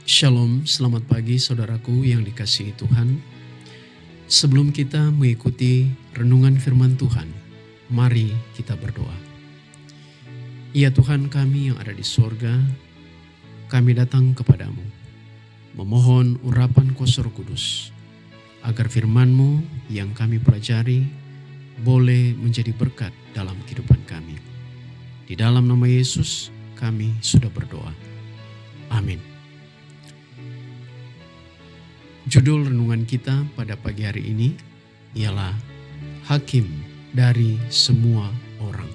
Shalom, selamat pagi saudaraku yang dikasihi Tuhan. Sebelum kita mengikuti renungan firman Tuhan, mari kita berdoa. Ya Tuhan kami yang ada di sorga, kami datang kepadamu, memohon urapan Kuasa Roh Kudus, agar firman-Mu yang kami pelajari boleh menjadi berkat dalam kehidupan kami. Di dalam nama Yesus kami sudah berdoa. Amin. Judul renungan kita pada pagi hari ini ialah Hakim dari Semua Orang.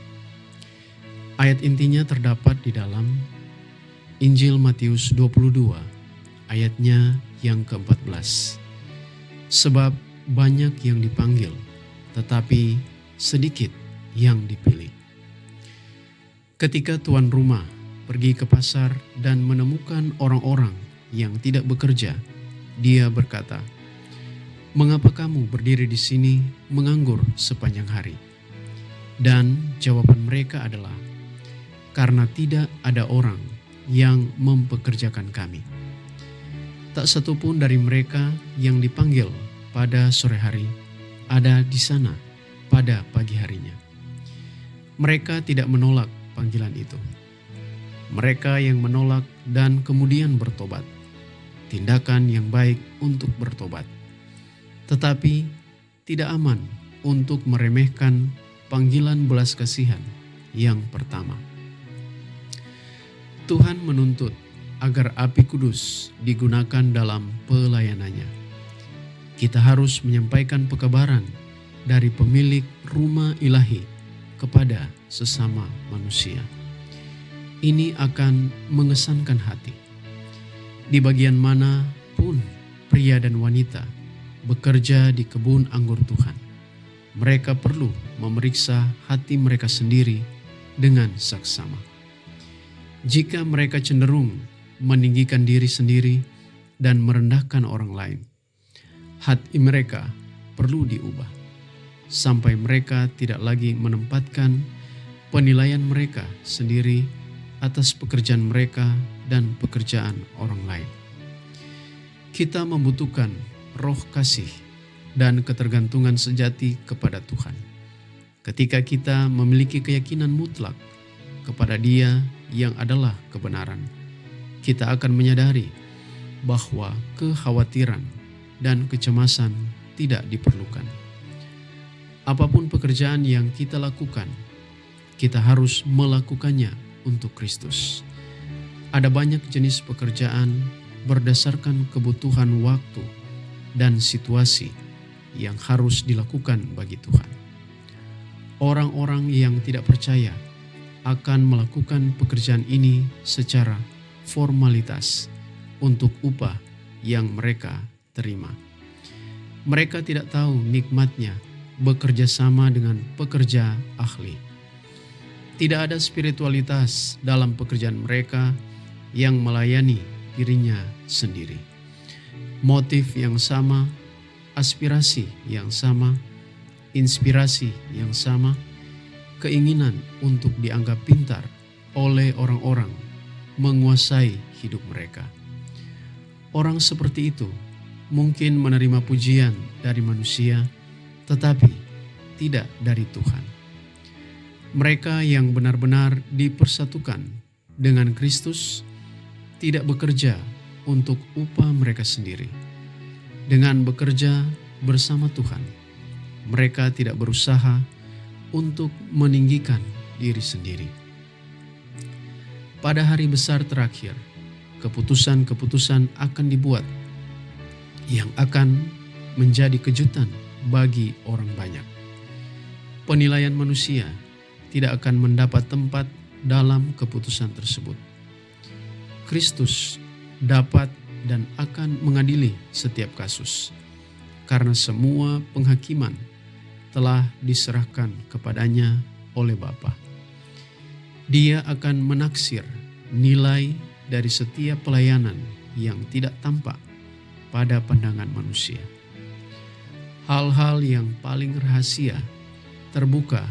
Ayat intinya terdapat di dalam Injil Matius 22, ayatnya yang ke-14. Sebab banyak yang dipanggil, tetapi sedikit yang dipilih. Ketika tuan rumah pergi ke pasar dan menemukan orang-orang yang tidak bekerja, dia berkata, "Mengapa kamu berdiri di sini menganggur sepanjang hari?" Dan jawaban mereka adalah, "Karena tidak ada orang yang mempekerjakan kami." Tak satu pun dari mereka yang dipanggil pada sore hari ada di sana pada pagi harinya. Mereka tidak menolak panggilan itu. Mereka yang menolak dan kemudian bertobat. Tindakan yang baik untuk bertobat, tetapi tidak aman untuk meremehkan panggilan belas kasihan yang pertama. Tuhan menuntut agar api kudus digunakan dalam pelayanannya. Kita harus menyampaikan pekabaran dari pemilik rumah ilahi kepada sesama manusia. Ini akan mengesankan hati. Di bagian mana pun pria dan wanita bekerja di kebun anggur Tuhan, mereka perlu memeriksa hati mereka sendiri dengan saksama. Jika mereka cenderung meninggikan diri sendiri dan merendahkan orang lain, hati mereka perlu diubah sampai mereka tidak lagi menempatkan penilaian mereka sendiri atas pekerjaan mereka dan pekerjaan orang lain. Kita membutuhkan roh kasih dan ketergantungan sejati kepada Tuhan. Ketika kita memiliki keyakinan mutlak kepada Dia yang adalah kebenaran, kita akan menyadari bahwa kekhawatiran dan kecemasan tidak diperlukan. Apapun pekerjaan yang kita lakukan, kita harus melakukannya untuk Kristus. Ada banyak jenis pekerjaan berdasarkan kebutuhan waktu dan situasi yang harus dilakukan bagi Tuhan. Orang-orang yang tidak percaya akan melakukan pekerjaan ini secara formalitas untuk upah yang mereka terima. Mereka tidak tahu nikmatnya bekerja sama dengan pekerja ahli. Tidak ada spiritualitas dalam pekerjaan mereka yang melayani dirinya sendiri. Motif yang sama, aspirasi yang sama, inspirasi yang sama, keinginan untuk dianggap pintar oleh orang-orang menguasai hidup mereka. Orang seperti itu mungkin menerima pujian dari manusia, tetapi tidak dari Tuhan. Mereka yang benar-benar dipersatukan dengan Kristus tidak bekerja untuk upah mereka sendiri. Dengan bekerja bersama Tuhan, mereka tidak berusaha untuk meninggikan diri sendiri. Pada hari besar terakhir, keputusan-keputusan akan dibuat yang akan menjadi kejutan bagi orang banyak. Penilaian manusia tidak akan mendapat tempat dalam keputusan tersebut. Kristus dapat dan akan mengadili setiap kasus, karena semua penghakiman telah diserahkan kepadanya oleh Bapa. Dia akan menaksir nilai dari setiap pelayanan yang tidak tampak pada pandangan manusia. Hal-hal yang paling rahasia terbuka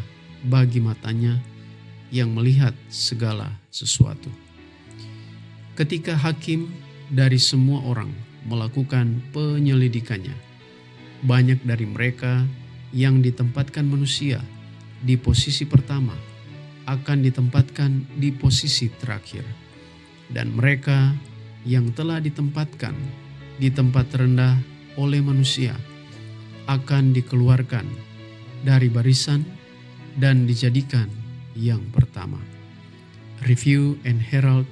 bagi matanya yang melihat segala sesuatu. Ketika hakim dari semua orang melakukan penyelidikannya. Banyak dari mereka yang ditempatkan manusia di posisi pertama akan ditempatkan di posisi terakhir, dan mereka yang telah ditempatkan di tempat rendah oleh manusia akan dikeluarkan dari barisan dan dijadikan yang pertama. Review and Herald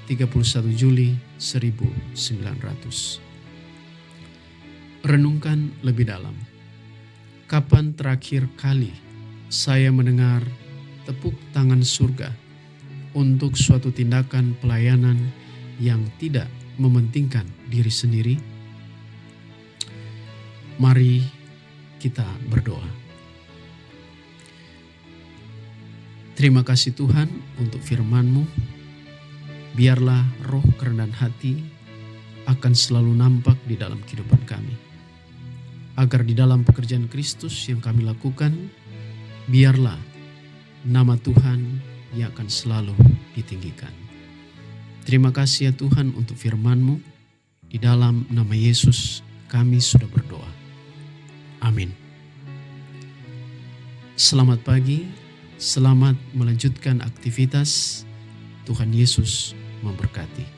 31 Juli 1900. Renungkan lebih dalam. Kapan terakhir kali saya mendengar tepuk tangan surga untuk suatu tindakan pelayanan yang tidak mementingkan diri sendiri? Mari kita berdoa. Terima kasih Tuhan untuk firman-Mu. Biarlah roh kerendahan hati akan selalu nampak di dalam kehidupan kami. Agar di dalam pekerjaan Kristus yang kami lakukan, biarlah nama Tuhan yang akan selalu ditinggikan. Terima kasih ya Tuhan untuk firman-Mu. Di dalam nama Yesus kami sudah berdoa. Amin. Selamat pagi, selamat melanjutkan aktivitas. Tuhan Yesus memberkati.